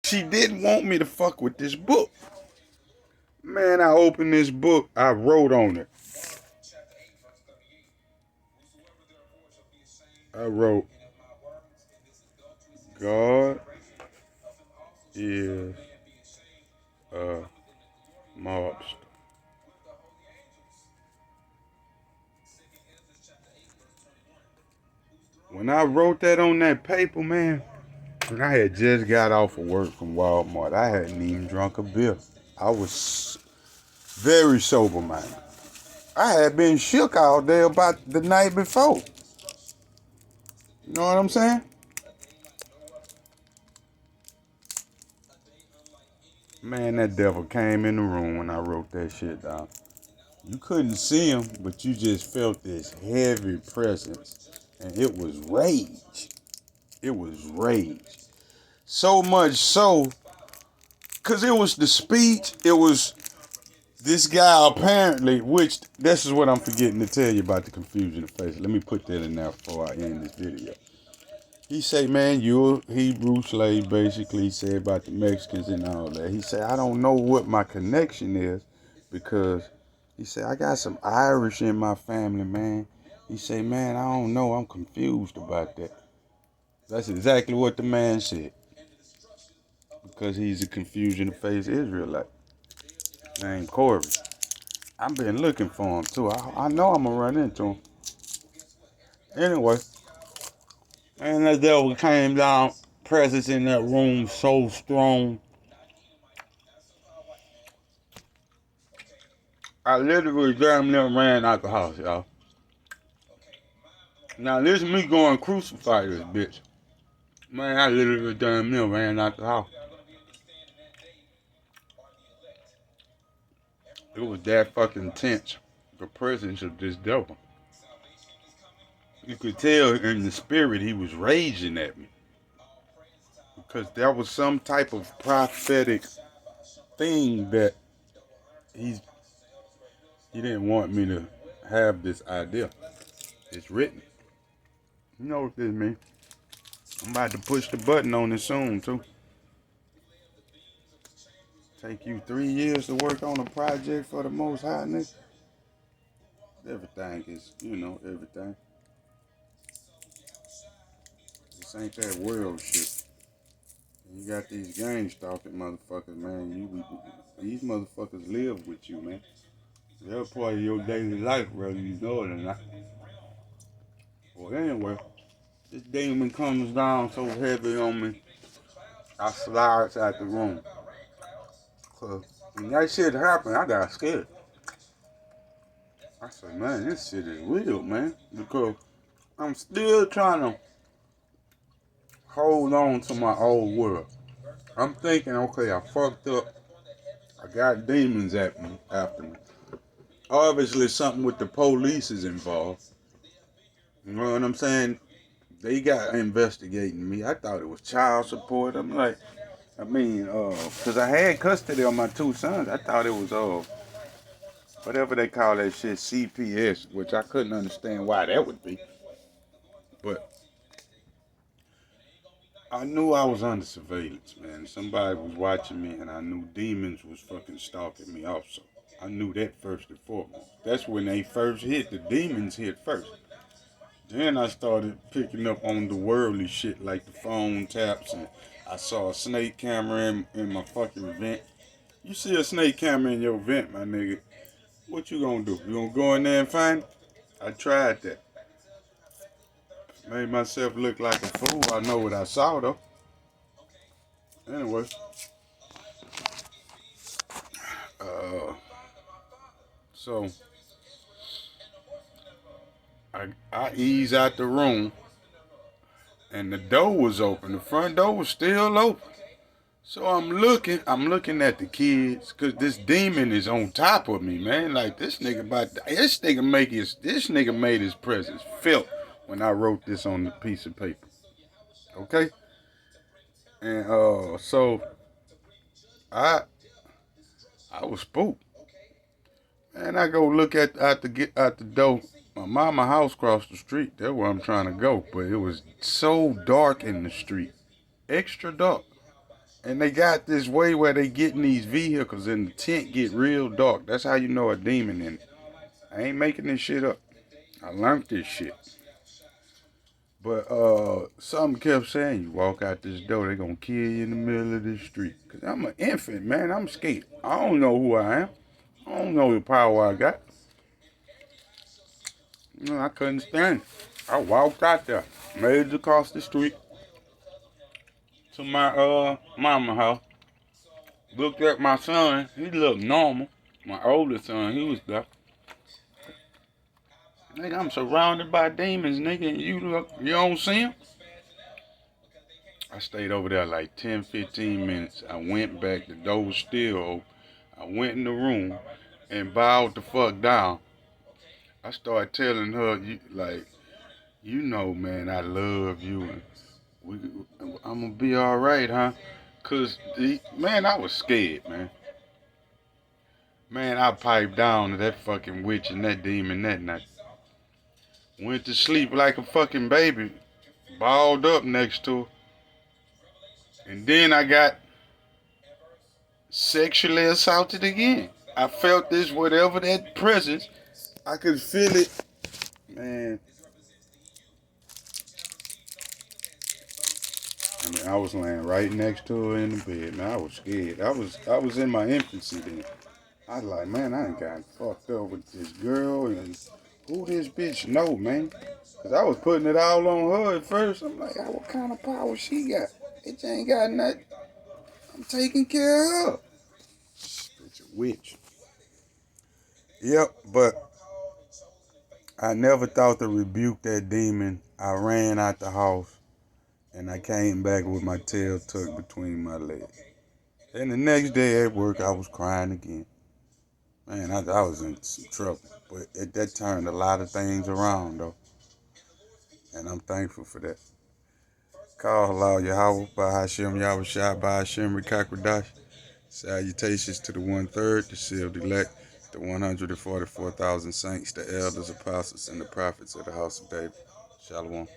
She didn't want me to fuck with this book. Man, I opened this book. I wrote on it. I wrote, God is a mobster. When I wrote that on that paper, man, and I had just got off of work from Walmart. I hadn't even drunk a beer. I was very sober minded. I had been shook all day about the night before. You know what I'm saying? Man, that devil came in the room when I wrote that shit down. You couldn't see him, but you just felt this heavy presence. And it was rage. It was rage. So much so, because it was the speech, it was this guy apparently, which this is what I'm forgetting to tell you about the confusion of faces. Let me put that in there before I end this video. He say, man, you're a Hebrew slave, basically. He said about the Mexicans and all that. He said, I don't know what my connection is because he said, I got some Irish in my family, man. He said, man, I don't know. I'm confused about that. That's exactly what the man said. Because he's a confusion of face Israelite named Corey. I've been looking for him too. I know I'm gonna run into him. Anyway, and that devil came down, presence in that room so strong. I literally damn near ran out the house, y'all. Now this is me going crucify this bitch. Man, I literally damn near ran out the house. It was that fucking tense. The presence of this devil. You could tell in the spirit he was raging at me. Because there was some type of prophetic thing that he didn't want me to have this idea. It's written. You know what this means. I'm about to push the button on it soon, too. Take you 3 years to work on a project for the Most High, nigga. Everything is, everything. This ain't that world shit. You got these gang stalking motherfuckers, man. These motherfuckers live with you, man. They're part of your daily life, whether you know it or not. Well, anyway, this demon comes down so heavy on me, I slides out the room. Cause when that shit happened, I got scared. I said, man, this shit is real, man. Because I'm still trying to hold on to my old world. I'm thinking, okay, I fucked up. I got demons at me after me. Obviously, something with the police is involved. You know what I'm saying? They got investigating me. I thought it was child support. I'm like, because I had custody of my 2 sons. I thought it was, whatever they call that shit, CPS, which I couldn't understand why that would be. But I knew I was under surveillance, man. Somebody was watching me, and I knew demons was fucking stalking me also. I knew that first and foremost. That's when they first hit. The demons hit first. Then I started picking up on the worldly shit like the phone taps, and I saw a snake camera in my fucking vent. You see a snake camera in your vent, my nigga, what you gonna do? You gonna go in there and find it? I tried that. Made myself look like a fool. I know what I saw though. Anyway, uh, so I ease out the room, and the door was open. The front door was still open. So I'm looking at the kids, cause this demon is on top of me, man. Like this nigga made his presence felt when I wrote this on the piece of paper. Okay? And so I was spooked. And I go look at the door. My mama house across the street. That's where I'm trying to go. But it was so dark in the street. Extra dark. And they got this way where they get in these vehicles and the tent get real dark. That's how you know a demon in it. I ain't making this shit up. I learned this shit. But something kept saying, you walk out this door, they gonna kill you in the middle of the street. Cause I'm an infant, man. I'm scared. I don't know who I am. I don't know the power I got. You know, I couldn't stand it. I walked out there, made it across the street to my mama house. Looked at my son. He looked normal. My oldest son, he was there. Nigga, I'm surrounded by demons, nigga, and you don't see them? I stayed over there like 10, 15 minutes. I went back, the door was still open. I went in the room and bowed the fuck down. I started telling her, you know, man, I love you. And I'm gonna be alright, huh? Cause, man, I was scared, man. Man, I piped down to that fucking witch and that demon that night. Went to sleep like a fucking baby, balled up next to her. And then I got sexually assaulted again. I felt this, whatever that presence, I could feel it. Man, I mean, I was laying right next to her in the bed. Man, I was scared. I was in my infancy then. I was like, man, I ain't got fucked up with this girl and who this bitch know, man. Cause I was putting it all on her at first. I'm like, oh, what kind of power she got? It ain't got nothing. I'm taking care of her. Bitch, a witch. Yep, but I never thought to rebuke that demon. I ran out the house and I came back with my tail tucked between my legs. And the next day at work, I was crying again. Man, I was in some trouble. But that turned a lot of things around, though. And I'm thankful for that. Call halal Yahweh, by Hashem Yahushua, by Hashem Rikakradash. Salutations to the 1/3, the sealed elect, the 144,000 saints, the elders, apostles, and the prophets of the house of David. Shalom.